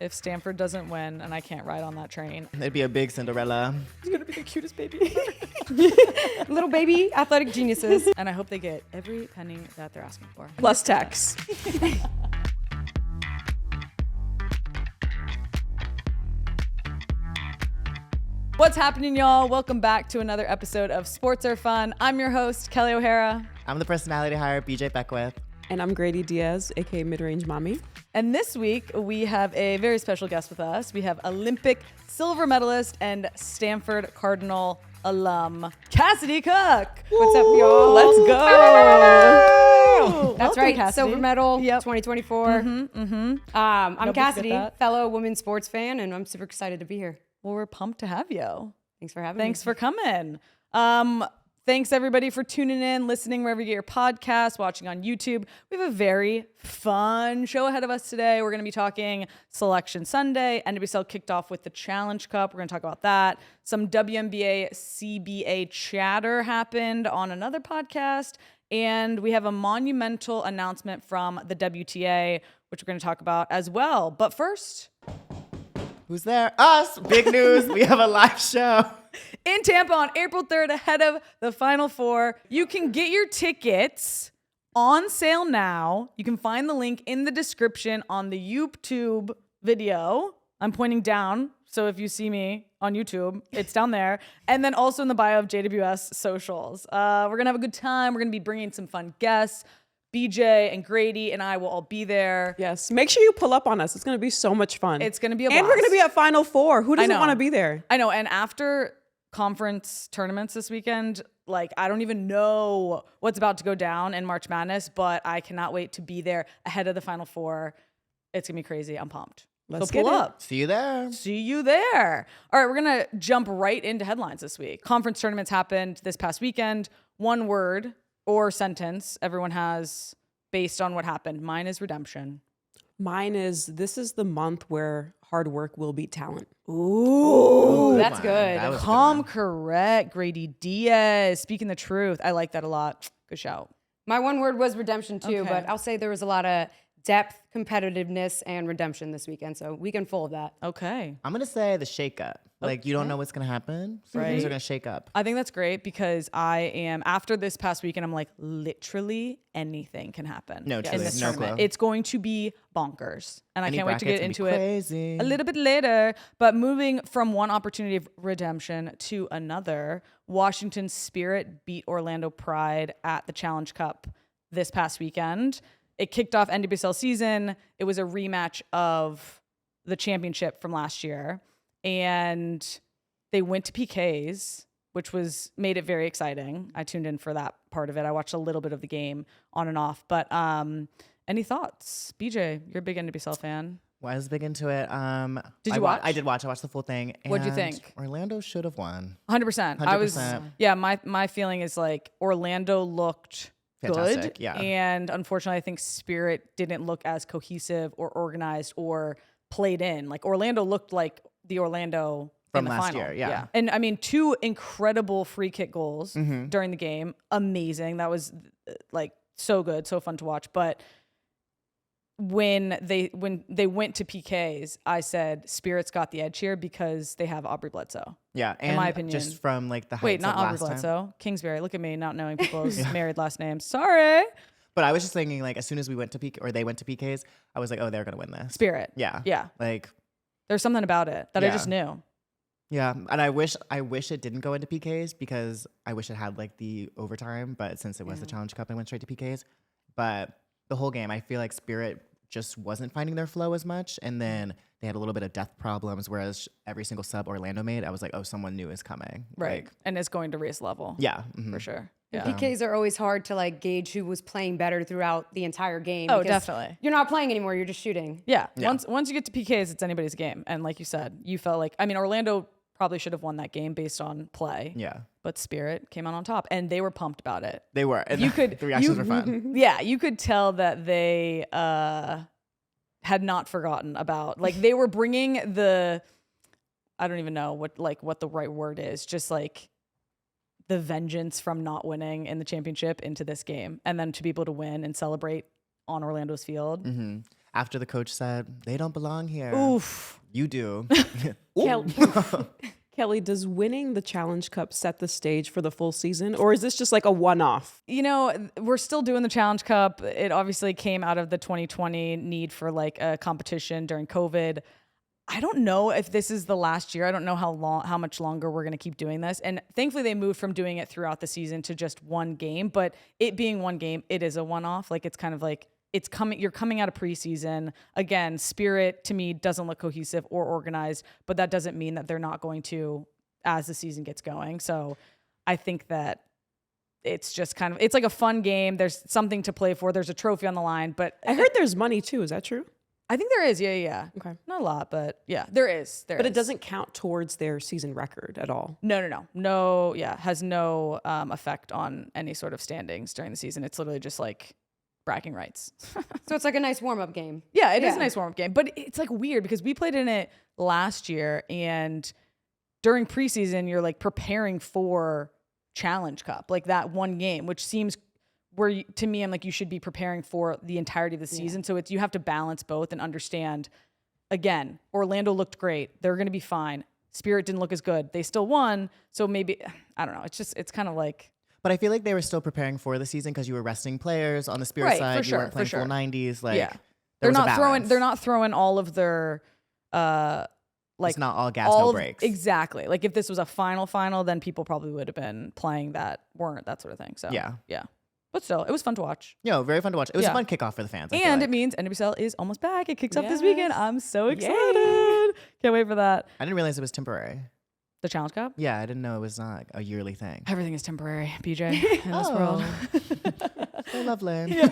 if Stanford doesn't win and I can't ride on that train. It'd be a big Cinderella. It's going to be the cutest baby. Little baby athletic geniuses. And I hope they get every penny that they're asking for. Plus tax. What's happening, y'all? Welcome back to another episode of Sports Are Fun. I'm your host, Kelley O'Hara. I'm the personality hire, BJ Beckwith. And I'm Greydy Diaz, aka Mid-Range Mommy. And this week, we have a very special guest with us. We have Olympic silver medalist and Stanford Cardinal alum, Kassidy Cook. What's up, y'all? Let's go. That's Welcome, right, Kassidy. silver medal, Yep. 2024. I'm Nobody's Kassidy, got that. fellow women's sports fan, and I'm super excited to be here. Well, we're pumped to have you. Thanks for having Thanks me. for coming. Thanks everybody for tuning in, listening wherever you get your podcasts, watching on YouTube. We have a very fun show ahead of us today. We're going to be talking Selection Sunday. NWSL kicked off with the Challenge Cup. We're going to talk about that. Some WNBA CBA chatter happened on another podcast. And we have a monumental announcement from the WTA, which we're going to talk about as well. But first, Who's there? Us. Big news. We have a live show. in Tampa on April 3rd, ahead of the Final Four. You can get your tickets on sale now. You can find the link in the description on the YouTube video. I'm pointing down, so if you see me on YouTube, it's down there. And then also in the bio of JWS socials. We're going to have a good time. We're going to be bringing some fun guests. BJ and Greydy and I will all be there. Yes. Make sure you pull up on us. It's going to be so much fun. It's going to be a And we're blast. going to be at Final Four. Who doesn't know. want to be there? I know. And after conference tournaments this weekend, like, I don't even know what's about to go down in March Madness, but I cannot wait to be there ahead of the Final Four. It's going to be crazy. I'm pumped. Let's So pull get it. up. See you there. See you there. All right, we're going to jump right into headlines this week. Conference tournaments happened this past weekend. One word or sentence everyone has based on what happened. Mine is redemption. Mine is, this is the month where hard work will beat talent. Ooh, That's one. good. That was a good Calm, one. correct. Greydy Diaz, speaking the truth. I like that a lot. Good shout. My one word was redemption, too, Okay. but I'll say there was a lot of depth, competitiveness, and redemption this weekend, so weekend full of that. Okay. I'm going to say the shake up. Like, you don't know what's going to happen. So things are going to shake up. I think that's great because I am, after this past weekend, I'm like, literally anything can happen. No, in truly, this no tournament. clue. It's going to be bonkers. And I Any can't wait to brackets get into gonna be it crazy. a little bit later. But moving from one opportunity of redemption to another, Washington Spirit beat Orlando Pride at the Challenge Cup this past weekend. It kicked off NWSL season. It was a rematch of the championship from last year. And they went to PKs, which made it very exciting. I tuned in for that part of it. I watched a little bit of the game on and off. But any thoughts? BJ, you're a big NWSL fan. Well, I was big into it. Did you watch? I did watch. I watched the full thing. What'd you and think? Orlando should have won. 100%. I was, 100%. yeah, my feeling is like Orlando looked Fantastic, good. yeah. And unfortunately, I think Spirit didn't look as cohesive or organized or played in. Like Orlando looked like the Orlando From in the last final. year, yeah. And I mean, 2 incredible free kick goals Mm-hmm. during the game. Amazing. That was like so good, so fun to watch. But when they went to PKs, I said Spirit's got the edge here because they have Aubrey Bledsoe. Yeah, and my opinion. just from like the heights Wait, not of Aubrey last time. Bledsoe. Kingsbury. Look at me not knowing people's married last names. Sorry. But I was just thinking, like, as soon as we went to PK, or they went to PKs, I was like, oh, they're gonna win this. Spirit. Yeah. Yeah. Like, There's something about it that I Yeah. just knew. yeah, and I wish it didn't go into PKs because I wish it had like the overtime. But since it was the Challenge Cup, I went straight to PKs. But the whole game, I feel like Spirit just wasn't finding their flow as much, and then they had a little bit of depth problems. Whereas every single sub Orlando made, I was like, oh, someone new is coming. Right. Like, And it's going to race level. yeah. Mhm. For sure. Yeah. PKs are always hard to like gauge who was playing better throughout the entire game. Oh, because definitely. You're not playing anymore. You're just shooting. Yeah. Yeah. Once you get to PKs, it's anybody's game. And like you said, you felt like, I mean, Orlando probably should have won that game based on play. Yeah. But Spirit came out on top and they were pumped about it. They were. And You could- the reactions you- were fun. Yeah, you could tell that they had not forgotten about, like, they were bringing the, I don't even know what the right word is, just like the vengeance from not winning in the championship into this game, and then to be able to win and celebrate on Orlando's field. Mm-hmm. after the coach said, they don't belong here. Oof. You do. Kelley, does winning the Challenge Cup set the stage for the full season, or is this just like a one-off? You know, we're still doing the Challenge Cup. It obviously came out of the 2020 need for like a competition during COVID. I don't know if this is the last year. I don't know how much longer we're going to keep doing this. And thankfully they moved from doing it throughout the season to just one game, but it being one game, it is a one-off. Like it's kind of like you're coming out of preseason. Again, Spirit to me doesn't look cohesive or organized, but that doesn't mean that they're not going to as the season gets going. So I think that it's just kind of, it's like a fun game. There's something to play for. There's a trophy on the line, but I heard there's money too. Is that true? I think there is. Yeah. Okay. Not a lot, but yeah, there is. But it doesn't count towards their season record at all. No. Yeah. Has no effect on any sort of standings during the season. It's literally just like bragging rights. So it's like a nice warm-up game. Yeah, it is a nice warm-up game, but it's like weird because we played in it last year, and during preseason, you're like preparing for Challenge Cup, like that one game, which seems to me, I'm like, you should be preparing for the entirety of the season. So you have to balance both and understand, again, Orlando looked great. They're going to be fine. Spirit didn't look as good. They still won. So maybe, I don't know. It's kind of like. But I feel like they were still preparing for the season because you were resting players on the Spirit side. You weren't playing full 90s. Like, they're not throwing all of their, like, it's not all gas, no brakes. Exactly. Like if this was a final, then people probably would have been playing that sort of thing. So yeah. But still, it was fun to watch. Yeah, very fun to watch. It was a fun kickoff for the fans. And it means NWSL is almost back. It kicks off this weekend. I'm so excited. Can't wait for that. I didn't realize it was temporary. The Challenge Cup? Yeah, I didn't know it was not a yearly thing. Everything is temporary, BJ, in this world. So lovely.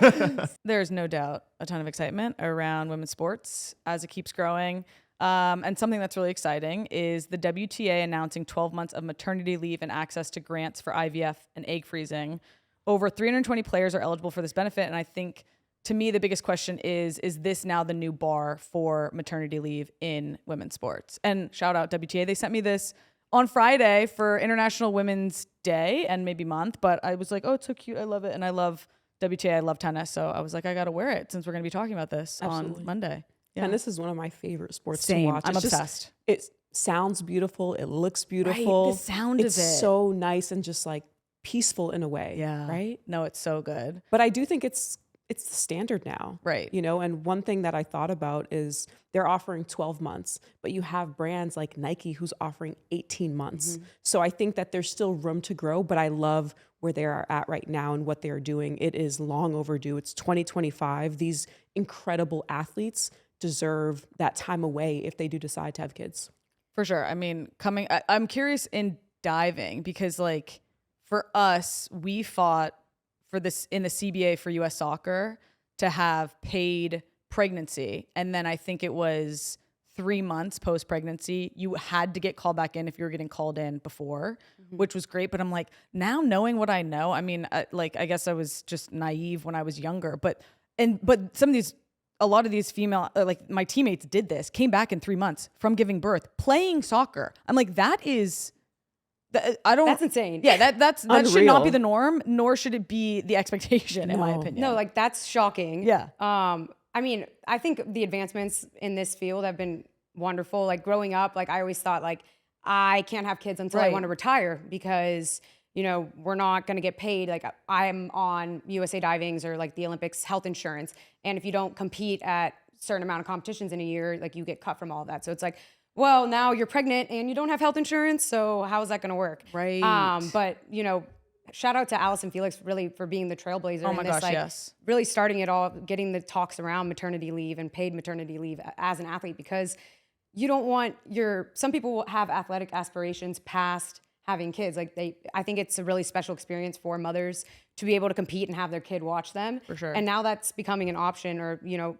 There's no doubt a ton of excitement around women's sports as it keeps growing. And something that's really exciting is the WTA announcing 12 months of maternity leave and access to grants for IVF and egg freezing. Over 320 players are eligible for this benefit. And I think, to me, the biggest question is this now the new bar for maternity leave in women's sports? And shout out WTA. They sent me this on Friday for International Women's Day and maybe month. But I was like, oh, it's so cute. I love it. And I love WTA. I love tennis. So I was like, I got to wear it since we're going to be talking about this on Monday. Yeah. Tennis is one of my favorite sports to watch. I'm obsessed. It sounds beautiful. It looks beautiful. Right, the sound of it. It's so nice and just like peaceful in a way. Yeah. Right? No, it's so good. But I do think it's the standard now. Right. You know, and one thing that I thought about is they're offering 12 months, but you have brands like Nike who's offering 18 months. So I think that there's still room to grow, but I love where they are at right now and what they're doing. It is long overdue. It's 2025. These incredible athletes deserve that time away if they do decide to have kids. For sure. I mean, I'm curious in diving because like for us, we fought for this in the CBA for US soccer to have paid pregnancy. And then I think it was 3 months post-pregnancy, you had to get called back in if you were getting called in before, which was great. But I'm like, now knowing what I know, I mean, I guess I was just naive when I was younger, but a lot of these female, like my teammates did this, came back in 3 months from giving birth, playing soccer. I'm like, that's insane. Yeah, that should not be the norm, nor should it be the expectation, in my opinion. No, like that's shocking. Yeah. I mean, I think the advancements in this field have been wonderful. Like growing up, like I always thought like I can't have kids until I want to retire because, you know, we're not going to get paid. Like I'm on USA Diving's or like the Olympics health insurance. And if you don't compete at a certain amount of competitions in a year, like you get cut from all of that. So it's like, well, now you're pregnant and you don't have health insurance. So how is that going to work? Right. But, you know, shout out to Allison Felix really for being the trailblazer. Oh my in this, gosh, like, yes. Really starting it all, getting the talks around maternity leave and paid maternity leave as an athlete, because you don't want some people will have athletic aspirations past having kids. Like I think it's a really special experience for mothers to be able to compete and have their kid watch them. For sure. And now that's becoming an option, or, you know,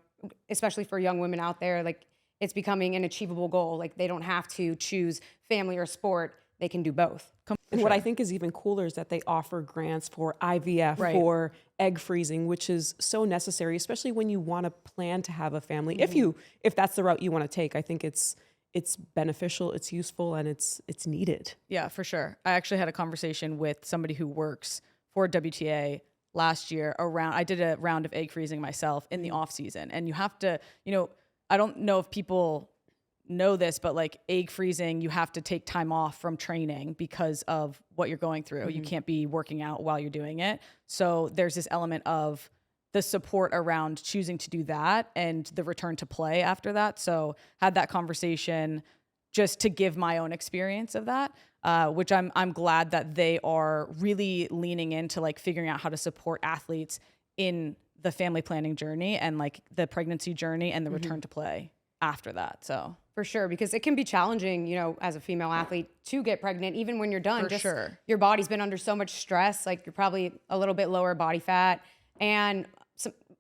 especially for young women out there, like it's becoming an achievable goal. Like they don't have to choose family or sport. They can do both. And what I think is even cooler is that they offer grants for IVF, for egg freezing, which is so necessary, especially when you want to plan to have a family. If that's the route you want to take, I think it's beneficial, it's useful, and it's needed. Yeah, for sure. I actually had a conversation with somebody who works for WTA last year I did a round of egg freezing myself in the off season. And you have to, I don't know if people know this, but like egg freezing, you have to take time off from training because of what you're going through. You can't be working out while you're doing it. So there's this element of the support around choosing to do that and the return to play after that. So had that conversation just to give my own experience of that, which I'm glad that they are really leaning into like figuring out how to support athletes in the family planning journey and like the pregnancy journey and the return to play after that. So For sure, because it can be challenging, as a female athlete to get pregnant, even when you're done. For sure. Your body's been under so much stress, like you're probably a little bit lower body fat and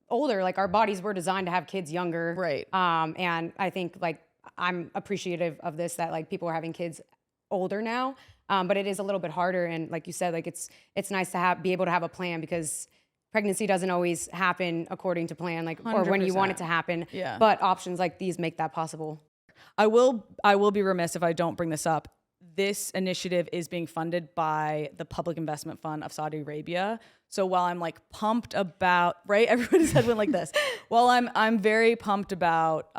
older, like our bodies were designed to have kids younger. Right. And I think like I'm appreciative of this, that like people are having kids older now, but it is a little bit harder. And like you said, like it's nice to be able to have a plan, because pregnancy doesn't always happen according to plan, like, or when you want it to happen. Yeah. But options like these make that possible. I will be remiss if I don't bring this up. This initiative is being funded by the Public Investment Fund of Saudi Arabia. So while I'm like pumped about, right? Everybody's head went like this. While I'm very pumped about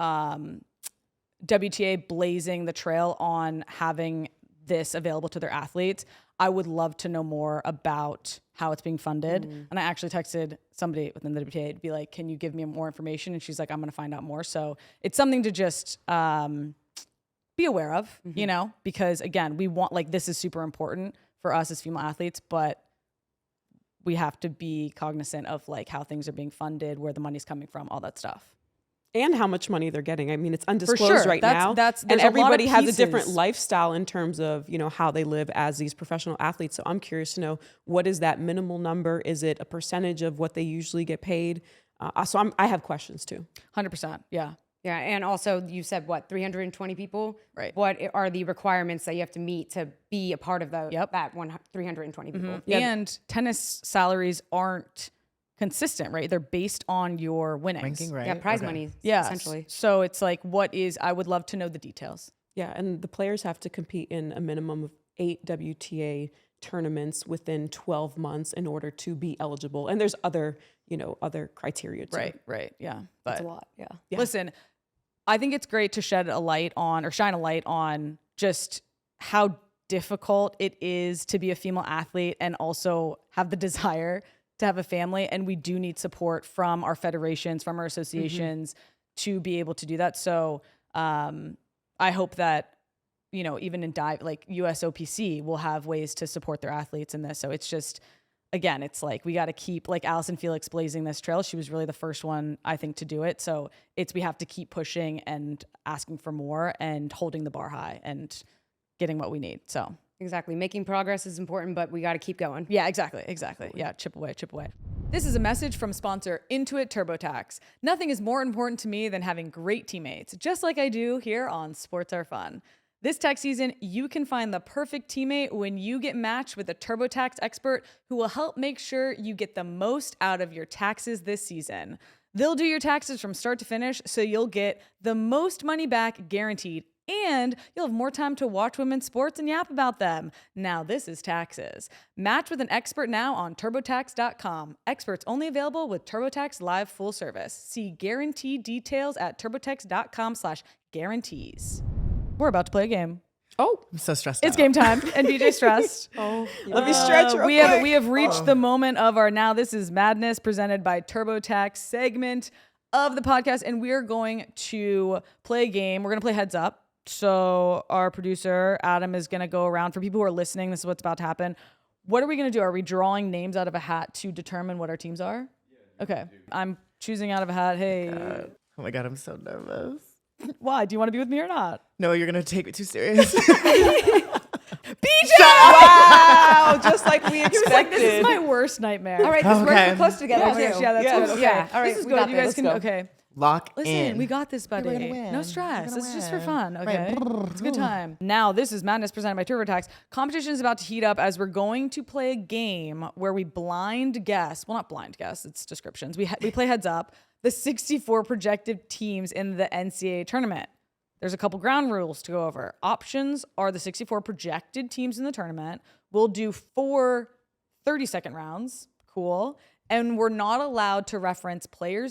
WTA blazing the trail on having this available to their athletes, I would love to know more about how it's being funded. And I actually texted somebody within the WTA to be like, can you give me more information? And she's like, I'm going to find out more. So it's something to just be aware of, because again, we want, like, this is super important for us as female athletes, but we have to be cognizant of like how things are being funded, where the money's coming from, all that stuff. And how much money they're getting. I mean, it's undisclosed right now. a And lot everybody of has a different pieces. lifestyle in terms of, how they live as these professional athletes. So I'm curious to know, what is that minimal number? Is it a percentage of what they usually get paid? So I have questions too. 100%. Yeah. Yeah, and also you said 320 people? Right. What are the requirements that you have to meet to be a part of that 320 people? Yeah. And tennis salaries aren't consistent, right? They're based on your winnings. Ranking, right? Yeah, prize Okay. money, Yeah. essentially. So it's like, I would love to know the details. Yeah, and the players have to compete in a minimum of 8 WTA tournaments within 12 months in order to be eligible. And there's other criteria too. Right. Yeah. That's But a lot, yeah. listen, I think it's great to shine a light on just how difficult it is to be a female athlete and also have the desire to have a family. And we do need support from our federations, from our associations to be able to do that. So I hope that, even in like USOPC will have ways to support their athletes in this. So it's just, again, it's like, we got to keep, like, Allison Felix blazing this trail. She was really the first one, I think, to do it. So we have to keep pushing and asking for more and holding the bar high and getting what we need. So Exactly. Making progress is important, but we got to keep going. yeah, exactly. Yeah, chip away. This is a message from sponsor Intuit TurboTax. Nothing is more important to me than having great teammates, just like I do here on Sports Are Fun. This tax season, you can find the perfect teammate when you get matched with a TurboTax expert who will help make sure you get the most out of your taxes this season. They'll do your taxes from start to finish, so you'll get the most money back guaranteed, and you'll have more time to watch women's sports and yap about them. Now this is taxes. Match with an expert now on TurboTax.com. Experts only available with TurboTax Live full service. See guarantee details at TurboTax.com/guarantees. We're about to play a game. Oh, I'm so stressed It's out. game time, and BJ's stressed. let me stretch real we quick. have reached the moment of our Now This Is Madness presented by TurboTax segment of the podcast, and we are going to play a game. We're going to play Heads Up. So our producer, Adam, is going to go around. For people who are listening, this is what's about to happen. What are we going to do? Are we drawing names out of a hat to determine what our teams are? Yeah, okay. I'm choosing out of a hat. Hey. Oh my God, I'm so nervous. Why? Do you want to be with me or not? No, you're going to take me too serious. BJ! Wow, just like we expected. Like, this is my worst nightmare. All right, this Okay. we're close together, Yeah, too. yeah, that's Yes. good. Okay. Yeah, all right, This is we good. got You guys this. can, Let's go. okay. Lock Listen, in. we got this, buddy. We're gonna win. No stress. We're It's gonna just for win. fun. Right. Okay. It's a good time. Now, this is Madness presented by TurboTax. Competition is about to heat up as we're going to play a game where we blind guess. Well, not blind guess. It's descriptions. We play Heads Up. The 64 projected teams in the NCAA tournament. There's a couple ground rules to go over. Options are the 64 projected teams in the tournament. We'll do 4 30-second rounds. Cool. And we're not allowed to reference player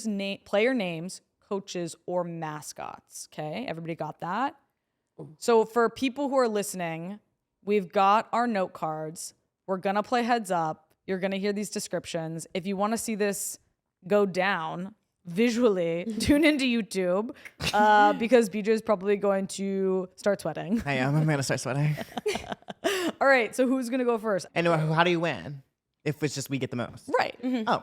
names, coaches, or mascots. Okay, everybody got that? So for people who are listening, we've got our note cards. We're gonna play heads up. You're gonna hear these descriptions. If you want to see this go down visually, tune into YouTube because BJ is probably going to start sweating. I am. I'm gonna start sweating. All right, so who's gonna go first? And how do you win? If it's just we get the most. Right. Oh.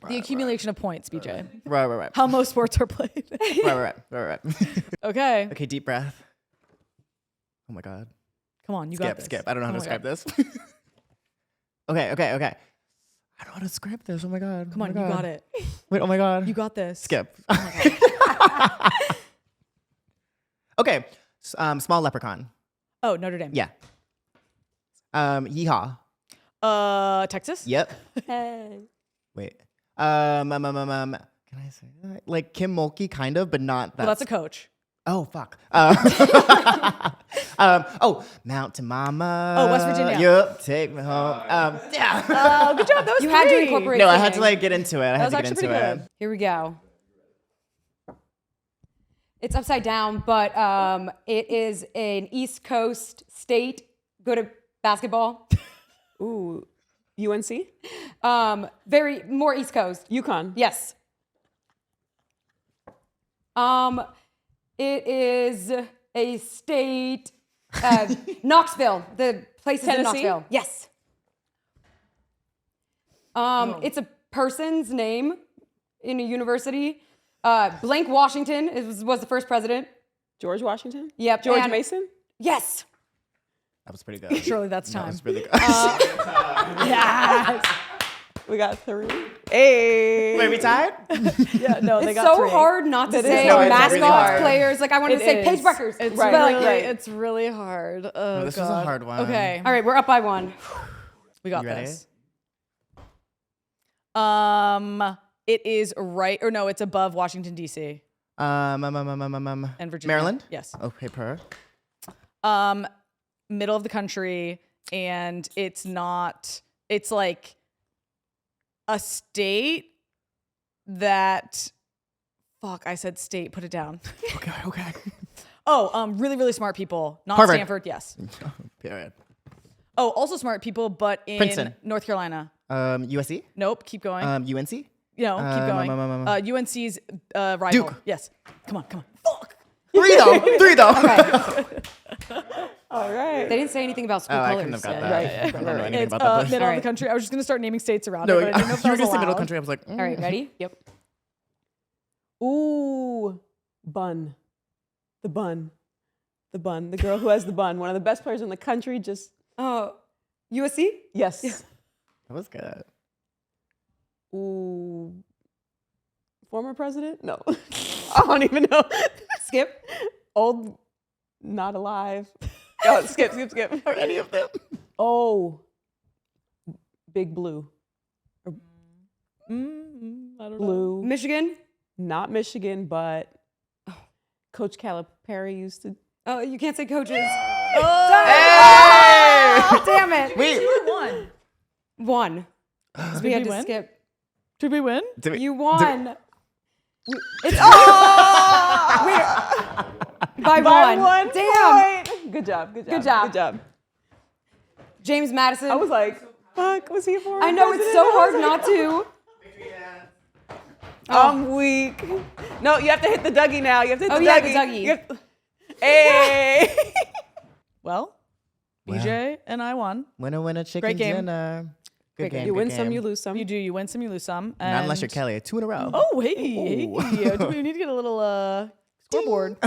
The accumulation of points, BJ. Right. How most sports are played. Right. Okay. Okay, deep breath. Oh my God. Come on, you got this. Skip. I don't know how to describe this. Okay. I don't know how to describe this. Oh my God. Come on, you got it. Wait, oh my God. You got this. Skip. Okay. Small leprechaun. Oh, Notre Dame. Yeah. Yeehaw. Texas? Yep. Hey. Wait. Can I say that? Like Kim Mulkey, kind of, but not that. Well, that's a coach. Oh, fuck. Mountain Mama. Oh, West Virginia. Yep, take me home. Yeah. Oh, good job. That was You had to three. incorporate. No, I had to singing. like get into it. I had was to get actually into pretty it. good. Here we go. It's upside down, but it is an East Coast state. Good at basketball. Ooh, UNC? Very more East Coast. UConn. Yes. It is a state. Knoxville. The place is in Tennessee? Knoxville. Yes. It's a person's name in a university. Blank Washington was the first president. George Washington? Yep. George and- Mason? Yes. That was pretty good. Surely that's That time. was really good. Yes. We got 3. Hey. Wait, we tied? Yeah, no, they It's got so 3. hard not to say No, it's mascots, really hard. players. Like I wanted to It say is. Paige Breckers. It's but, really, like, it's really hard. Oh, No, this was a God. hard one. Okay. all right, we're up by 1. We got You ready? this. It is right, or no, it's above Washington, D.C. And and Virginia. Maryland? Yes. Okay, per. Middle of the country, and it's like a state that, fuck, I said state, put it down. Okay. Oh, really, really smart people. Not Harvard. Stanford, yes. Period. Oh, also smart people, but in Princeton. North Carolina. USC? Nope, keep going. UNC? Keep going. UNC's rival. Duke. Yes. Come on. Fuck. 3 though. All right. They didn't say anything about school Oh, I colors. couldn't have got so- that. Right. I don't know anything It's about that. middle of the Alright. country. I was just gonna start naming states around No, it, but I didn't know if you that were was gonna say middle allowed. country. I was like, All right, ready? Yep. Ooh, bun. The bun. The bun. The girl who has the bun. One of the best players in the country. Just, USC? yes. that was good. Ooh. Former president? No. I don't even know. Skip? Old, not alive. Oh, skip. Are any of them? Oh. Big Blue. I don't know. Blue. Michigan? Not Michigan, but Coach Calipari used to. Oh, you can't say coaches. Hey! Damn it. Wait. 1. Did We had we to win? skip. Did we win? Did we- You won. It's by By 1. Damn. point. Good job. Good job. James Madison. I was like, fuck, was he a former I know, it's president? so I was hard like, not to. I'm weak. No, you have to hit the Dougie now. You have to hit Oh, the yeah, Dougie. the Dougie. You have to- Hey. Well, BJ and I won. Winner, chicken Great game. dinner. Good game. You good win some, game. you lose some. You do. You win some, you lose some. Not unless you're and- Kelley. 2 in a row. Oh, hey. Do we need to get a little scoreboard?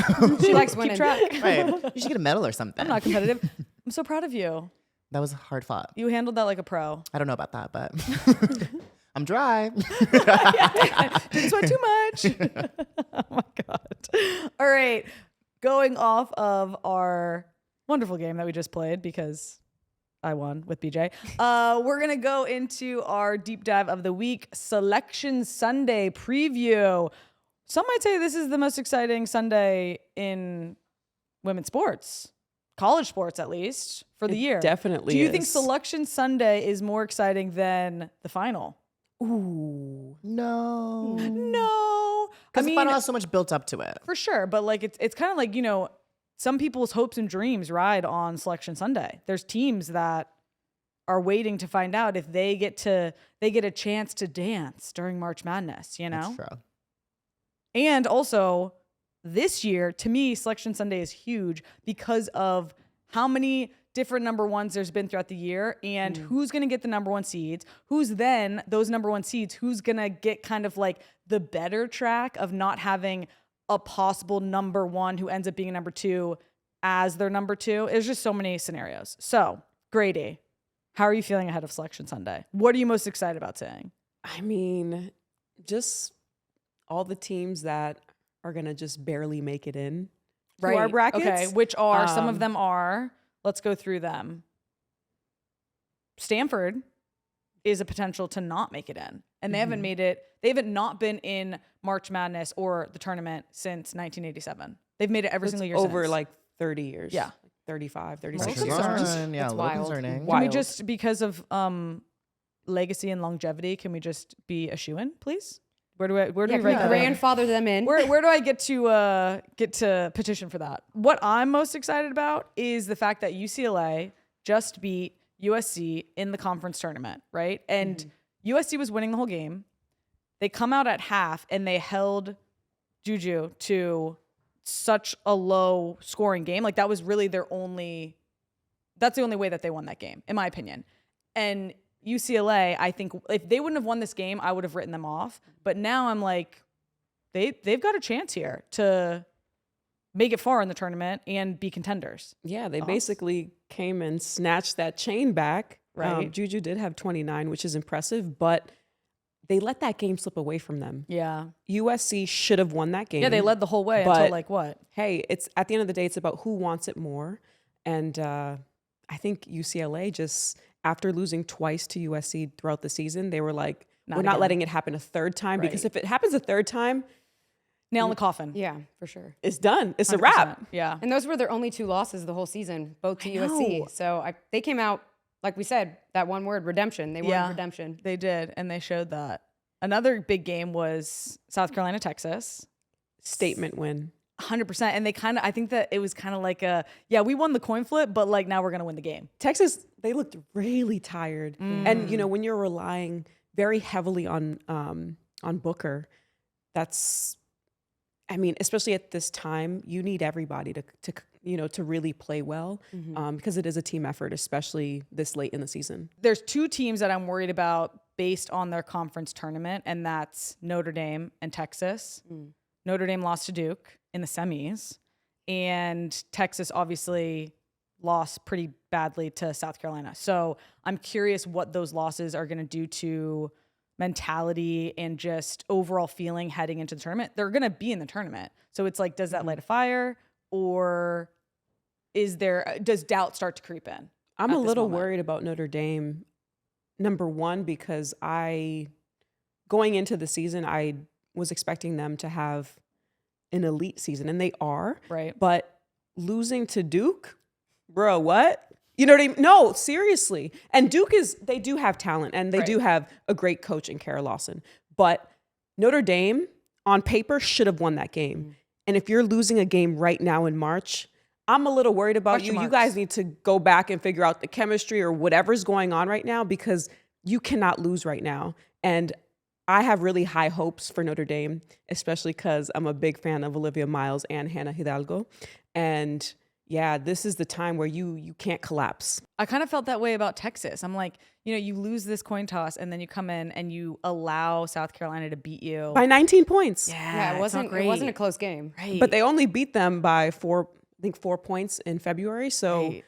She likes Keep winning. track. Right. You should get a medal or something. I'm not competitive. I'm so proud of you. That was hard fought. You handled that like a pro. I don't know about that, but I'm dry. Didn't sweat too much. Oh my God. All right. Going off of our wonderful game that we just played because I won with BJ. We're going to go into our deep dive of the week, Selection Sunday preview. Some might say this is the most exciting Sunday in women's sports, college sports at least, for the year. definitely Do you think is. Selection Sunday is more exciting than the final? Ooh. No. No. I Because the mean, final has so much built up to it. for sure. But like, it's kind of like, some people's hopes and dreams ride on Selection Sunday. There's teams that are waiting to find out if they get a chance to dance during March Madness, That's true. And also, this year, to me, Selection Sunday is huge because of how many different number ones there's been throughout the year and who's going to get the number one seeds, who's then those number one seeds, who's going to get kind of like the better track of not having a possible number one who ends up being a number two as their number two. There's just so many scenarios. So, Greydy, how are you feeling ahead of Selection Sunday? What are you most excited about saying? I mean, just all the teams that are going to just barely make it in to our brackets. Okay, which are, some of them are, let's go through them. Stanford is a potential to not make it in. And they haven't made it, they haven't not been in March Madness or the tournament since 1987. They've made it every single year over since. like 30 years. Yeah. 35, 36 Most years. concerns. Yeah, It's low wild. concerning. Can we Wild. just, because of legacy and longevity, can we just be a shoo-in, please? Where do we write that in? grandfather them in. Where do I get to petition for that? What I'm most excited about is the fact that UCLA just beat USC in the conference tournament, right? And USC was winning the whole game. They come out at half and they held Juju to such a low scoring game. Like that was really that's the only way that they won that game, in my opinion. And UCLA, I think if they wouldn't have won this game, I would have written them off. But now I'm like, they've got a chance here to make it far in the tournament and be contenders. Yeah, they basically came and snatched that chain back. Right. Juju did have 29, which is impressive, but they let that game slip away from them. Yeah. USC should have won that game. Yeah, they led the whole way But- until like what? Hey, it's at the end of the day, it's about who wants it more. And I think UCLA just, after losing twice to USC throughout the season, they were like, we're not again. letting it happen a third time, because Right. if it happens a third time, Nail in the coffin. Yeah, for sure. it's done. It's a 100%. wrap. Yeah. And those were their only two losses the whole season, both to I know. USC. So they came out, like we said, that one word, redemption. They Yeah. wanted redemption. They did, and they showed that. Another big game was South Carolina, Texas. Statement win. 100%. And I think that it was kind of like we won the coin flip, but like now we're going to win the game. Texas, they looked really tired. And, when you're relying very heavily on Booker, especially at this time, you need everybody to really play well, because it is a team effort, especially this late in the season. There's two teams that I'm worried about based on their conference tournament, and that's Notre Dame and Texas. Notre Dame lost to Duke in the semis, and Texas obviously lost pretty badly to South Carolina. So I'm curious what those losses are going to do to mentality and just overall feeling heading into the tournament. They're going to be in the tournament. So it's like, does that light a fire, or does doubt start to creep in? I'm at a this little moment? worried about Notre Dame, number one, because going into the season, I was expecting them to have an elite season, and they are. Right. But losing to Duke, bro, what? You know what I mean? No, seriously. And Duke they do have talent, and they do have a great coach in Kara Lawson. But Notre Dame, on paper, should have won that game. And if you're losing a game right now in March, I'm a little worried about Question you. You marks. guys need to go back and figure out the chemistry or whatever's going on right now, because you cannot lose right now. And I have really high hopes for Notre Dame, especially because I'm a big fan of Olivia Miles and Hannah Hidalgo. And yeah, this is the time where you can't collapse. I kind of felt that way about Texas. I'm like, you lose this coin toss and then you come in and you allow South Carolina to beat you By 19 points. Yeah, it it's not wasn't a great. close game. Right. But they only beat them by 4 points in February. So Right.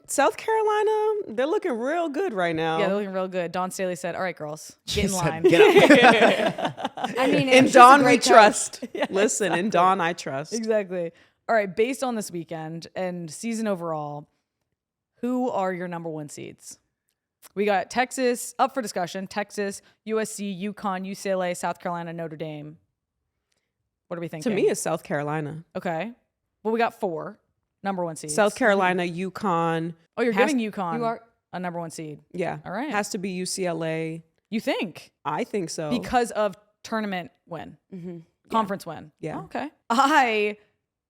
South Carolina, they're looking real good right now. Yeah, they're looking real good. Dawn Staley said, "All right, girls, get in She line." said, "Get up." I mean, In she's a Dawn, we great coach. trust. Listen, in Dawn, I trust. Exactly. All right, based on this weekend and season overall, who are your number one seeds? We got Texas up for discussion. Texas, USC, UConn, UCLA, South Carolina, Notre Dame. What are we thinking? To me, it's South Carolina. Okay. Well, we got 4 number one seeds. South Carolina, UConn. Oh, you're has- giving UConn You are- a number one seed. Yeah. All right. Has to be UCLA. You think? I think so. Because of tournament win, conference win. Yeah. Okay. I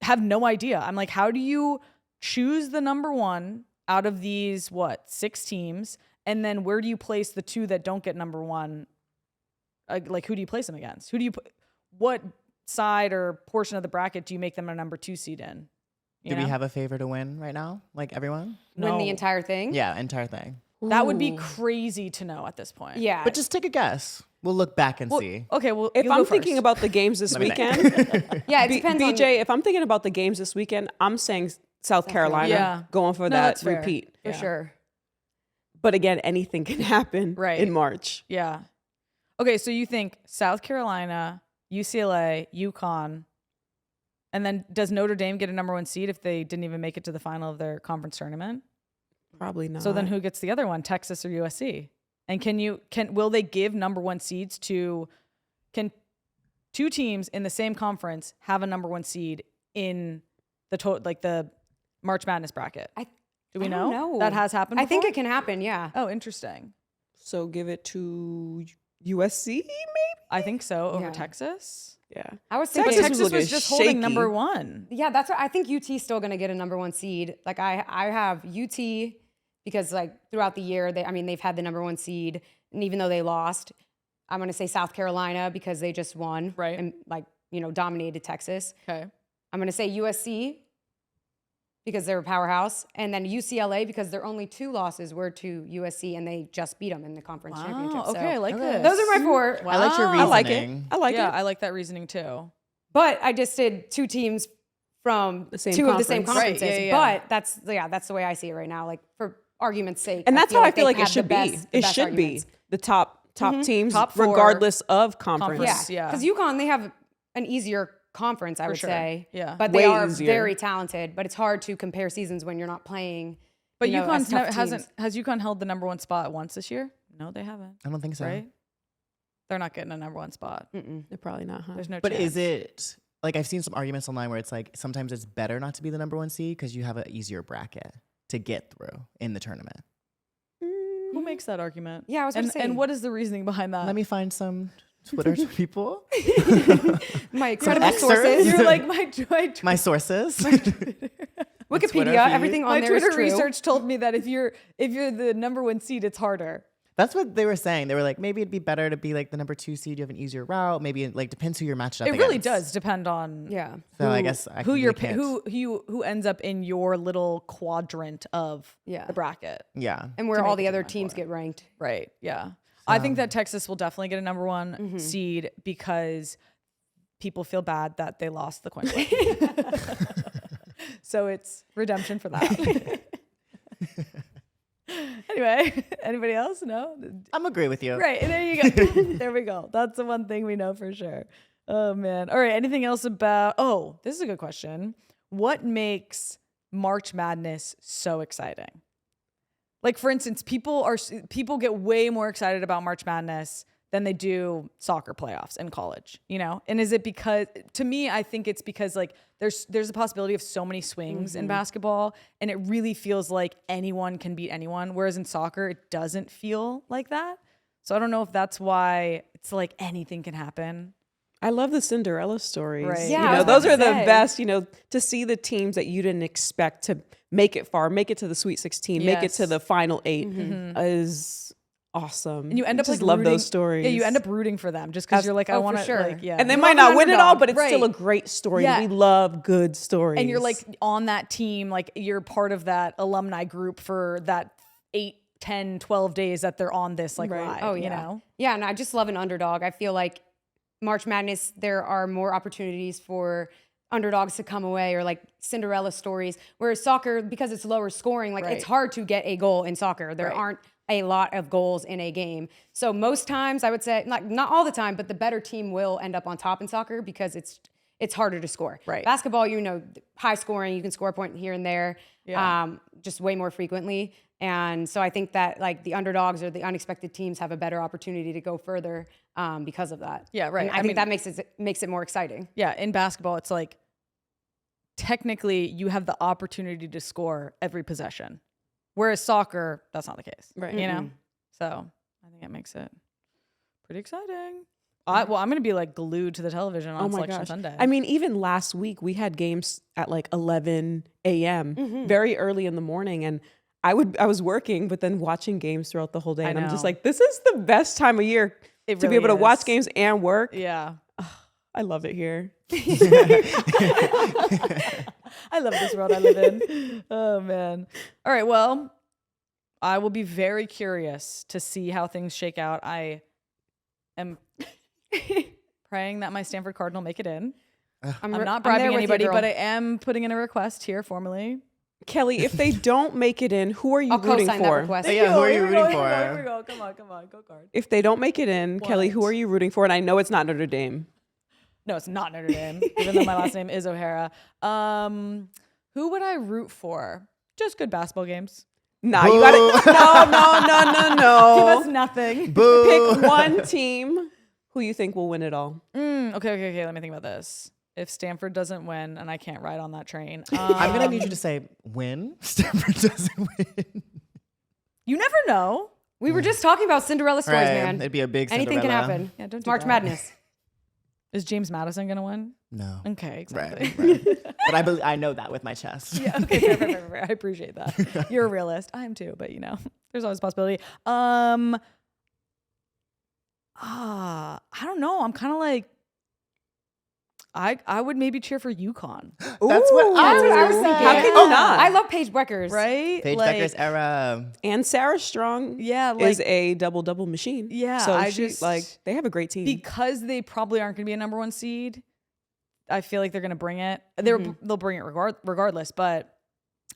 have no idea. I'm like, how do you choose the number one out of these, 6 teams? And then where do you place the 2 that don't get number one? Like, who do you place them against? What side or portion of the bracket do you make them a number 2 seed in? Do we have a favor to win right now? Like everyone? Win the entire thing? Yeah, entire thing. That would be crazy to know at this point. Yeah. But just take a guess. We'll look back and see. Okay, well, if you I'm go thinking first. about the games this Let me weekend, yeah, it depends on... BJ, if I'm thinking about the games this weekend, I'm saying South Carolina, Yeah. going for No, that that's fair. repeat. For sure. But again, anything can happen Right. in March. Yeah. Okay, so you think South Carolina, UCLA, UConn, and then does Notre Dame get a number 1 seed if they didn't even make it to the final of their conference tournament? Probably not. So then who gets the other one, Texas or USC? And will they give number 1 seeds can 2 teams in the same conference have a number 1 seed in the March Madness bracket? Do we I don't know? know. That has happened I think before? it can happen, yeah. Oh, interesting. So give it to USC, maybe? I think so, over Yeah. Texas. Yeah. I was But thinking... Texas was Texas was looking just holding shaky. number 1. Yeah, that's what I think. UT's still going to get a number 1 seed. Like I have UT because like throughout the year they've had the number 1 seed, and even though they lost, I'm going to say South Carolina because they just won, Right. and dominated Texas. Okay. I'm going to say USC because they're a powerhouse, and then UCLA because their only 2 losses were to USC, and they just beat them in the conference championship. Okay, So I like this. those are my 4. I like your Wow. reasoning. I like it. I like Yeah, it. I like that reasoning too. But I just did 2 teams from The same 2 of the same conference. conferences. Right, yeah. But that's the way I see it right now. Like for argument's sake, And that's how I feel like they it have should the be. best- the It best should arguments. be the top teams, Top 4 regardless of conference. conference. Yeah, Yeah. because UConn, they have an easier conference, I would sure. say. Yeah. but Way they are easier. very talented. But it's hard to compare seasons when you're not playing. But as UConn's tough has teams. UConn held the number 1 spot once this year? No, they haven't. I don't think so. Right? They're not getting a number 1 spot. They're probably not, huh? There's no But chance. is it like I've seen some arguments online where it's like sometimes it's better not to be the number 1 seed because you have an easier bracket to get through in the tournament. Who makes that argument? Yeah, I was gonna say. And what is the reasosoning behind that? Let me find some Twitter people. My credible excerpts. sources, You're like My sources. Twitter Wikipedia, feed. everything on my there is Twitter true. research told me that if you're the number 1 seed, it's harder. That's what they were saying. They were like, maybe it'd be better to be like the number 2 seed. You have an easier route. Maybe it like depends who you're matched up It really against. does depend on Yeah. So I guess I who really you're can't- who ends up in your little quadrant of Yeah. the bracket. Yeah. And where to all make the it other to my teams floor. get ranked. Right. Yeah. I think that Texas will definitely get a number 1 seed because people feel bad that they lost the coin flip. So it's redemption for that. Anyway, anybody else? No? I'm agree with you. Right. There you go. There we go. That's the one thing we know for sure. Oh, man. All right. Anything else about... Oh, this is a good question. What makes March Madness so exciting? Like, for instance, people get way more excited about March Madness than they do soccer playoffs in college, you know? And is it because, to me, I think it's because like there's a possibility of so many swings in basketball, and it really feels like anyone can beat anyone. Whereas in soccer, it doesn't feel like that. So I don't know if that's why it's like anything can happen. I love the Cinderella stories. Right. Yeah, You I know, was those about are to the say. best, you know, to see the teams that you didn't expect to make it far, make it to the Sweet 16, make it to Yes. the Final 8 is awesome. And you end up just like love rooting, those stories. Yeah, you end up rooting for them just because you're like, I oh, for want to, sure. like, yeah. and they You might love not an win it all, underdog. but it's still a Right. great story. Yeah. We love good stories. And you're like on that team, like you're part of that alumni group for that 8, 10, 12 days that they're on this like Right. ride. Oh, yeah. You know? Yeah, and I just love an underdog. I feel like March Madness, there are more opportunities for underdogs to come away or like Cinderella stories. Whereas soccer, because it's lower scoring, like Right. it's hard to get a goal in soccer. There Right. aren't a lot of goals in a game. So most times I would say, not all the time, but the better team will end up on top in soccer because it's harder to score. Right. Basketball, you know, high scoring, you can score a point here and there, Yeah. just way more frequently. And so I think that like the underdogs or the unexpected teams have a better opportunity to go further because of that. Yeah, right. And I think that makes it more exciting. Yeah, in basketball, it's like technically you have the opportunity to score every possession. Whereas soccer, that's not the case. Right. You know? So I think it makes it Pretty exciting. I'm going to be like glued to the television on Selection Sunday. I mean, even last week we had games at like 11 a.m. Very early in the morning, and I was working, but then watching games throughout the whole day, and I'm just like, this is the best time of year to be able to watch games and work. Yeah. I love it here. I love this world I live in. Oh, man. All right. Well, I will be very curious to see how things shake out. I am praying that my Stanford Cardinal make it in. I'm not bribing anybody, but I am putting in a request here formally. Kelley, if they don't make it in, who are you rooting co-sign for? that request. Yeah, who are you rooting for? Here we go. Come on. Go Card. If they don't make it in, Kelley, who are you rooting for? And I know it's not Notre Dame. No, it's not Notre Dame, even though my last name is O'Hara. Who would I root for? Just good basketball games. Nah, you gotta no. Give us nothing. Pick one team who you think will win it all. Okay. Let me think about this. If Stanford doesn't win, and I can't ride on that train, I'm gonna need you to say when Stanford doesn't win. You never know. We were just talking about Cinderella stories, man. It'd be a big Anything can Cinderella. happen. Yeah, don't do March that. Madness. Is James Madison gonna win? No. Okay, exactly. Right. But I know that with my chest. Yeah. Okay. Fair. I appreciate that. You're a realist. I am too, but there's always a possibility. I don't know. I'm kind of like. I would maybe cheer for UConn. That's what I was thinking. How can you not? I love Paige Bueckers. Right? Paige Becker's era. And Sarah Strong is a double machine. Yeah, So I she, just they have a great team. because they probably aren't going to be a number one seed. I feel like they're going to bring it. They'll bring it regardless, but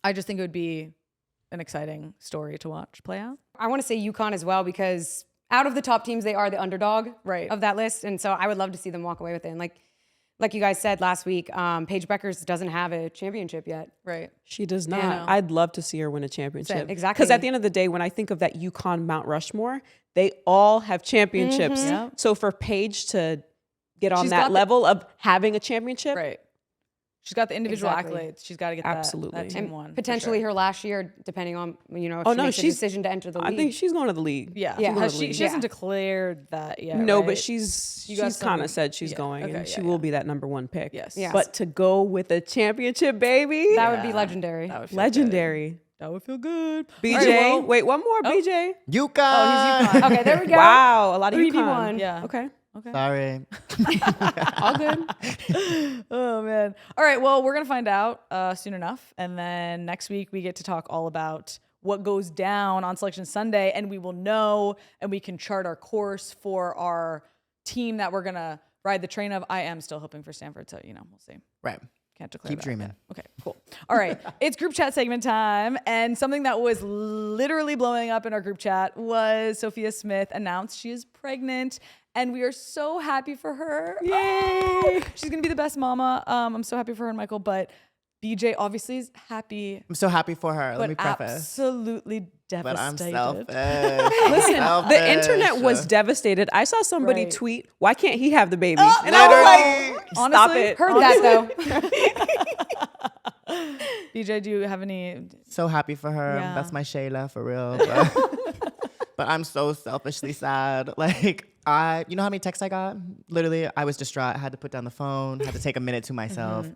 I just think it would be an exciting story to watch play out. I want to say UConn as well because out of the top teams, they are the underdog of that list. And so I would love to see them walk away with it. And like you guys said last week, Paige Bueckers doesn't have a championship yet. Right. She does not. Yeah. I'd love to see her win a championship. Same, exactly. Because at the end of the day, when I think of that UConn Mount Rushmore, they all have championships. Yeah. So for Paige to get on She's that got level of having a championship, Right. She's got the individual Exactly. accolades. She's got to get Absolutely. that team And one. for potentially sure. her last year, depending on, if she makes a decision to enter the league. I think she's going to the league. Yeah. Yeah. Has She's going to the she league. hasn't declared that yet. No, right? but she's got kind of some- said she's yeah, going, okay, and she yeah, will yeah. be that number one pick. Yes. Yeah. But to go with a championship, baby, that would be legendary. That would feel legendary. good. That would feel good. BJ, All right, well, wait, one more, BJ. UConn. Oh, he's UConn. Okay, there we go. Wow, a lot of 3v1. UConn. Yeah. Okay. Sorry. All good. Oh man. All right. Well, we're gonna find out soon enough, and then next week we get to talk all about what goes down on Selection Sunday, and we will know, and we can chart our course for our team that we're gonna ride the train of. I am still hoping for Stanford, so we'll see. Right. Can't declare Keep that dreaming. yet. Okay, cool. All right. It's group chat segment time. And something that was literally blowing up in our group chat was Sophia Smith announced she is pregnant. And we are so happy for her. Yay! She's going to be the best mama. I'm so happy for her and Michael. But BJ obviously is happy. I'm so happy for her. Let But me preface. absolutely But I'm devastated. selfish. Listen, Selfish. the internet was devastated. I saw somebody Right. tweet, "Why can't he have the baby?" And I was like, "Stop Honestly, it!" Heard that though. BJ, do you have any? So happy for her. Yeah. That's my Shayla for real. But I'm so selfishly sad. You know how many texts I got? Literally, I was distraught. I had to put down the phone, had to take a minute to myself.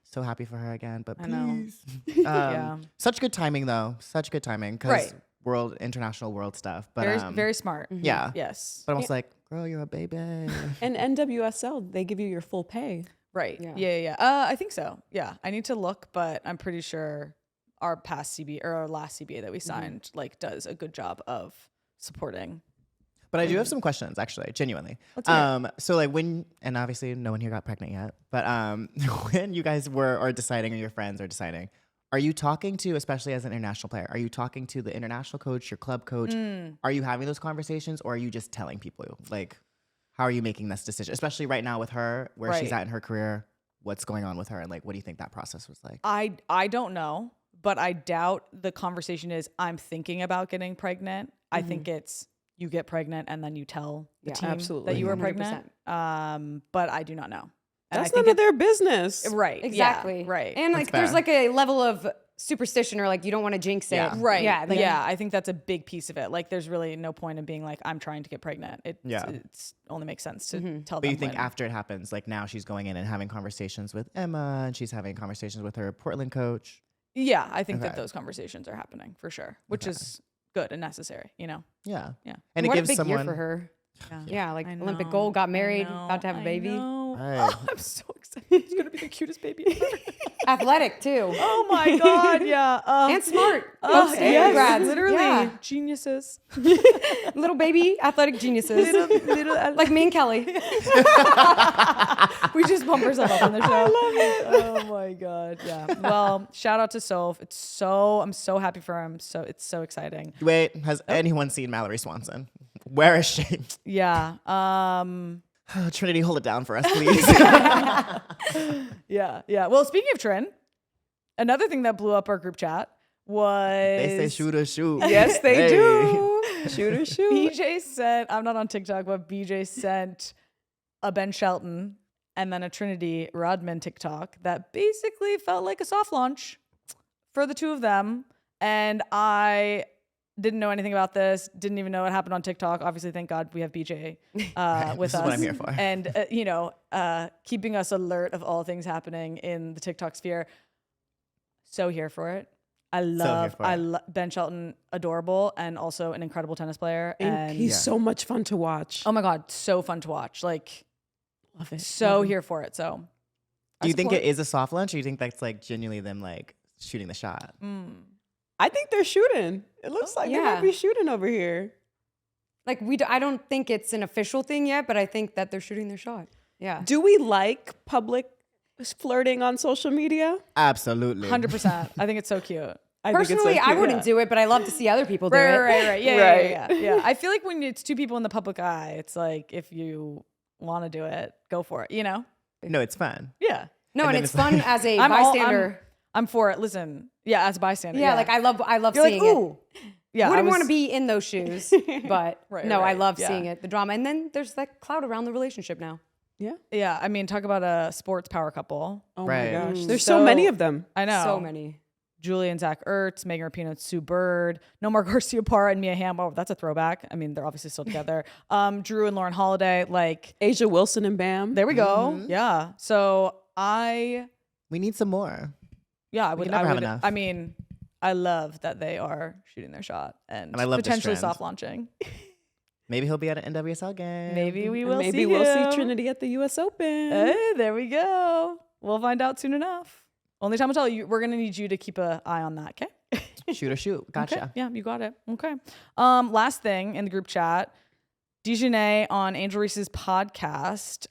So happy for her again. But I know. please. Yeah. Such good timing, though. Such good timing. Because Right. international world stuff. But Very smart. yeah. Yes. But I was like, girl, you're a baby. And NWSL, they give you your full pay. Right. Yeah. Yeah. I think so. Yeah. I need to look, but I'm pretty sure our past CBA or our last CBA that we signed does a good job of supporting. But I do have some questions, actually, genuinely. Let's hear it. So when, and obviously no one here got pregnant yet, but when you guys are deciding, or your friends are deciding, are you talking to, especially as an international player, are you talking to the international coach, your club coach? Are you having those conversations, or are you just telling people? How are you making this decision? Especially right now with her, where she's Right. at in her career, what's going on with her, and what do you think that process was like? I don't know, but I doubt the conversation is I'm thinking about getting pregnant. I think it's you get pregnant and then you tell the team absolutely. that you were 100%. pregnant. But I do not know. And That's none of their business. right. Exactly. Yeah, right. And like, there's fair. like a level of superstition or like you don't want to jinx it. Yeah. Right. Yeah. like- Yeah. I think that's a big piece of it. Like, there's really no point in being like, I'm trying to get pregnant. Yeah. It's only makes sense to tell But them. you think when. after it happens, like now she's going in and having conversations with Emma, and she's having conversations with her Portland coach. Yeah, I think that Okay. those conversations are happening for sure, which is good and necessary. You know. Yeah. Yeah. And what it a gives big someone. year for her. Yeah. Yeah, like I Olympic know, gold, got I married, know, about to have a I baby. know. Right. Oh, I'm so excited. He's gonna be the cutest baby ever. Athletic too. Oh my god, yeah. And smart. Oh, Both yes, Stanford grads. literally Yeah. geniuses. Little baby athletic geniuses. Like me and Kelley. We just bump ourselves up on the show. I love it. Oh my god, yeah. Well, shout out to Soph. I'm so happy for him. So it's so exciting. Wait, has anyone seen Mallory Swanson? Where is she? Yeah. Trinity, hold it down for us, please. Yeah. Well, speaking of Trin, another thing that blew up our group chat was They say shoot or shoot. Yes, they Hey. do. Shoot or shoot. BJ sent, I'm not on TikTok, but BJ sent a Ben Shelton and then a Trinity Rodman TikTok that basically felt like a soft launch for the two of them. And I didn't know anything about this, didn't even know what happened on TikTok. Obviously, thank God we have BJ with This is us. what I'm here for. And, keeping us alert of all things happening in the TikTok sphere. So here for it. I love Ben Shelton, adorable, and also an incredible tennis player. And he's so much fun to watch. Oh my God, so fun to watch. Like, Love it. so here for it. So, Do you think it is a soft launch, or you think that's like genuinely them like shooting the shot? I think they're shooting. It looks like they yeah. might be shooting over here. Like I don't think it's an official thing yet, but I think that they're shooting their shot. Yeah. Do we like public flirting on social media? Absolutely. 100%. I think it's so cute. Personally, I wouldn't do it, but I love to see other people do it. Right. Yeah, Right. yeah. I feel like when it's two people in the public eye, it's like if you want to do it, go for it. You know? No, it's fun. Yeah. No, And and then it's it's fun like- as a I'm bystander. I'm for it. Listen, yeah, as a bystander. yeah, like I love You're like, seeing ooh. Yeah, it. Wouldn't want to be in those shoes, but Right, no, I right, love yeah. seeing it, the drama, and then there's that cloud around the relationship now. Yeah. Yeah, I mean, talk about a sports power couple. Oh Right. my gosh. There's so many of them. I know. So many. Julie and Zach Ertz, Megan Rapinoe, Sue Bird, Nomar Garcia-Parra and Mia Hamm. Oh, that's a throwback. I mean, they're obviously still together. Drew and Lauren Holiday. Like, Asia Wilson and Bam. there we go. Yeah. So I We need some more. would. can never have enough. I mean, I love that they are shooting their shot and I love this potentially trend. soft launching. Maybe he'll be at an NWSL game. Maybe we And will. maybe see we'll him. see Trinity at the US Open. Hey, there we go. We'll find out soon enough. Only time will tell. We're gonna need you to keep an eye on that. Okay. Shoot or shoot. Gotcha. Okay. Yeah, you got it. Okay. Last thing in the group chat, Dejanay on Angel Reese's podcast.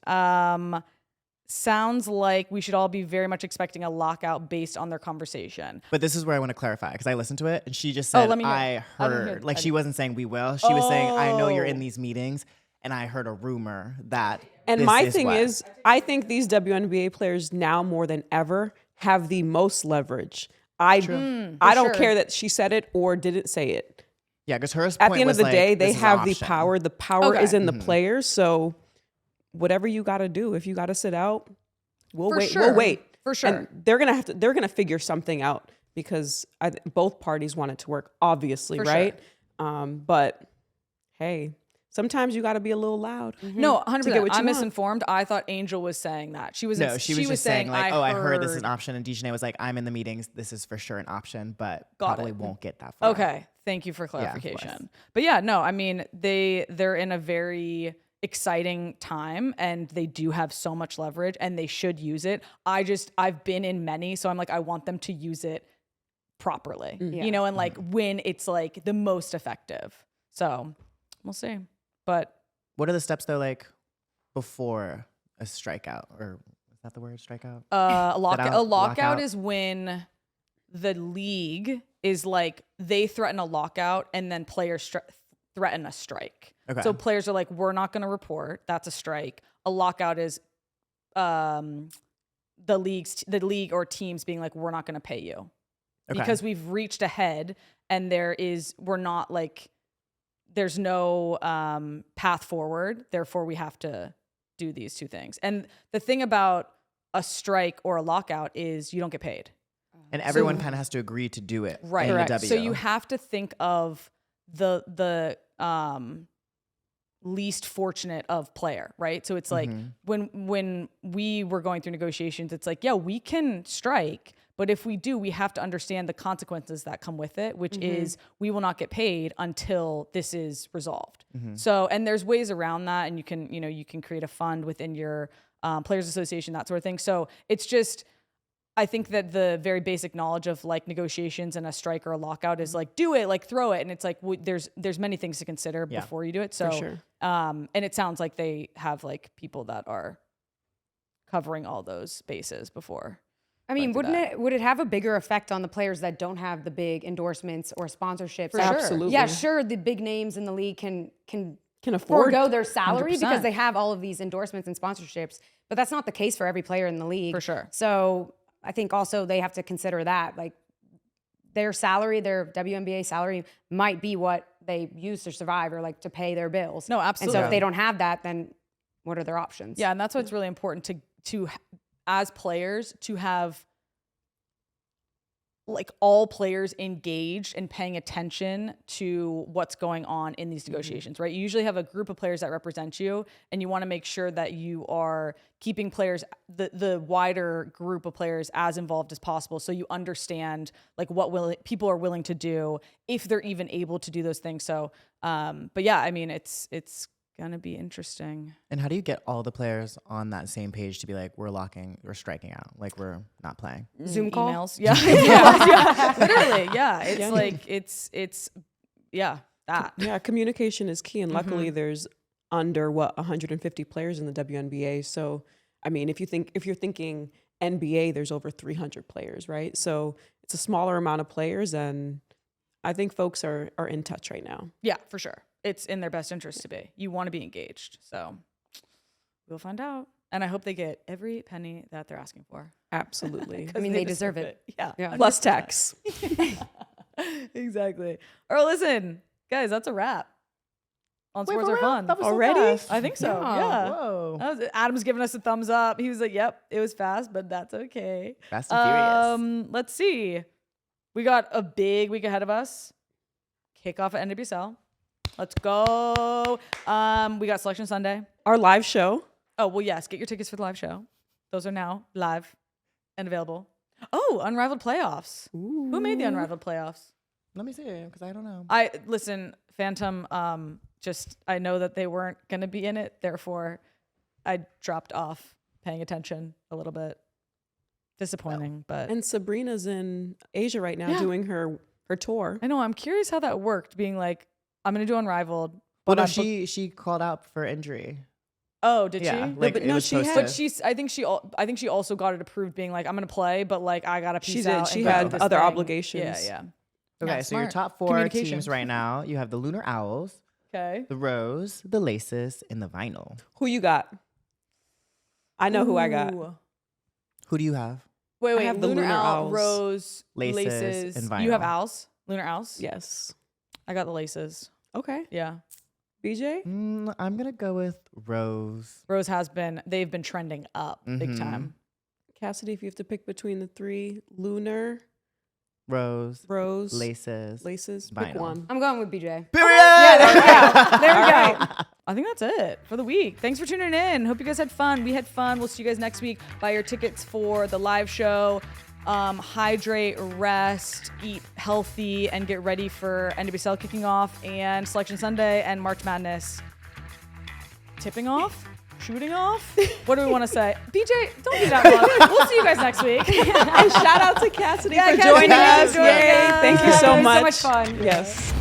Sounds like we should all be very much expecting a lockout based on their conversation. But this is where I want to clarify because I listened to it and she just said, let me hear. I I didn't heard. hear- Like I she wasn't saying we will. She was saying, I know you're in Oh. these meetings and I heard a rumor that. And this my is thing what. is, I think these WNBA players now more than ever have the most leverage. I don't sure. care that she said it or didn't say it. Yeah, because her At point the end of was the like, day, they this is an have the option. power. The power Okay. is in the players. So whatever you got to do, if you got to sit out, we'll For wait. sure. We'll wait. For sure. And they're gonna figure something out because both parties want it to work, obviously, For right? But hey, sometimes you got to be a little loud. No, 100%. To get what you I'm want. misinformed. I thought Angel was saying that. She was. No, she was just saying like, I I heard this is an option. And Dejanay was like, I'm in the meetings. This is for sure an option, but Got probably it. won't get that far. Okay, thank you for of course. clarification. But yeah, no, I mean they're in a very exciting time and they do have so much leverage and they should use it. I've been in many, so I'm like I want them to use it properly, you know, and like when it's like the most effective. So we'll see. But What are the steps though, like before a strikeout, or is that the word, strikeout? a lockout lockout? is when the league is like they threaten a lockout and then players threaten a strike. Okay. So players are like, we're not going to report. That's a strike. A lockout is the league or teams being like, we're not going to pay you because we've reached ahead and there's no path forward. Therefore, we have to do these two things. And the thing about a strike or a lockout is you don't get paid. And everyone kind of has to agree to do it. Right. In the Correct. W. So you have to think of the least fortunate of player, right? So it's like when we were going through negotiations, it's like, yeah, we can strike, but if we do, we have to understand the consequences that come with it, which is we will not get paid until this is resolved. So, and there's ways around that, and you can create a fund within your players association, that sort of thing. So it's just, I think that the very basic knowledge of like negotiations and a strike or a lockout is like, do it, like throw it. And it's like, there's many things to consider before you do it. So, For sure. and it sounds like they have like people that are covering all those bases before. I mean, would it have a bigger effect on the players that don't have the big endorsements or sponsorships? For sure. Absolutely. Yeah, sure, the big names in the league can afford forego their salary 100%. because they have all of these endorsements and sponsorships, but that's not the case for every player in the league. For sure. So I think also they have to consider that, like, their salary, their WNBA salary might be what they use to survive or like to pay their bills. No, absolutely. And so if they don't have that, then what are their options? Yeah, and that's why it's really important to as players to have like all players engaged and paying attention to what's going on in these negotiations, right? You usually have a group of players that represent you, and you want to make sure that you are keeping players, the wider group of players, as involved as possible, so you understand like what people are willing to do if they're even able to do those things. So, but yeah, I mean, it's gonna be interesting. And how do you get all the players on that same page to be like, we're striking out, like we're not playing? Zoom call? Emails. Yeah. yeah. Literally. Yeah. It's like, it's that. Yeah, communication is key, and luckily there's under 150 players in the WNBA. So, I mean, if you're thinking NBA, there's over 300 players, right? So it's a smaller amount of players, and I think folks are in touch right now. Yeah, for sure. It's in their best interest to be. You want to be engaged. So we'll find out. And I hope they get every penny that they're asking for. Absolutely. I mean, they deserve it. Yeah. Plus tax. Exactly. All right, listen, guys, that's a wrap on Sports Are Fun. That was so Already? fast. I think so. Yeah. Yeah. Whoa. Adam's giving us a thumbs up. He was like, yep, it was fast, but that's okay. Fast and furious. Let's see. We got a big week ahead of us. Kickoff at NWSL. Let's go. We got Selection Sunday. Our live show. Oh, well, yes. Get your tickets for the live show. Those are now live and available. Oh, Unrivaled Playoffs. Ooh. Who made the Unrivaled Playoffs? Let me see, because I don't know. Listen, Phantom, I know that they weren't going to be in it. Therefore, I dropped off paying attention a little bit. Disappointing, but. And Sabrina's in Asia right now doing her tour. I know. I'm curious how that worked, being like, I'm going to do Unrivaled. Well, no, I'm she called out for injury. Oh, did Yeah, she? like, but it no, was she supposed had- to- I think she also got it approved, being like, I'm gonna play, but like I gotta peace She did. out. She and go had do this other thing. obligations. Yeah. Okay, Yeah, so your smart. top 4 Communication. teams right now, you have the Lunar Owls, Okay. the Rose, the Laces, and the Vinyl. Who you got? I know who I got. Ooh. Who do you have? Wait. I have the Lunar Lunar Owl, Owls. Rose, Laces, and You have Vinyl. owls. Lunar Owls. Yes. I got the Laces. Okay. Yeah. BJ? I'm going to go with Rose. Rose they've been trending up big time. Kassidy, if you have to pick between the 3, Lunar, Rose, Rose, Laces, Laces, Vinyl. pick one. I'm going with BJ. Period! Yeah, there we go. There we go. I think that's it for the week. Thanks for tuning in. Hope you guys had fun. We had fun. We'll see you guys next week. Buy your tickets for the live show. Hydrate, rest, eat healthy, and get ready for NWSL kicking off and Selection Sunday and March Madness tipping off, shooting off. What do we want to say? BJ, don't do that one. We'll see you guys next week. And shout out to Kassidy for Kassidy, joining thanks us. for joining Yay. us. Thank you so It was much. so much fun. Yes.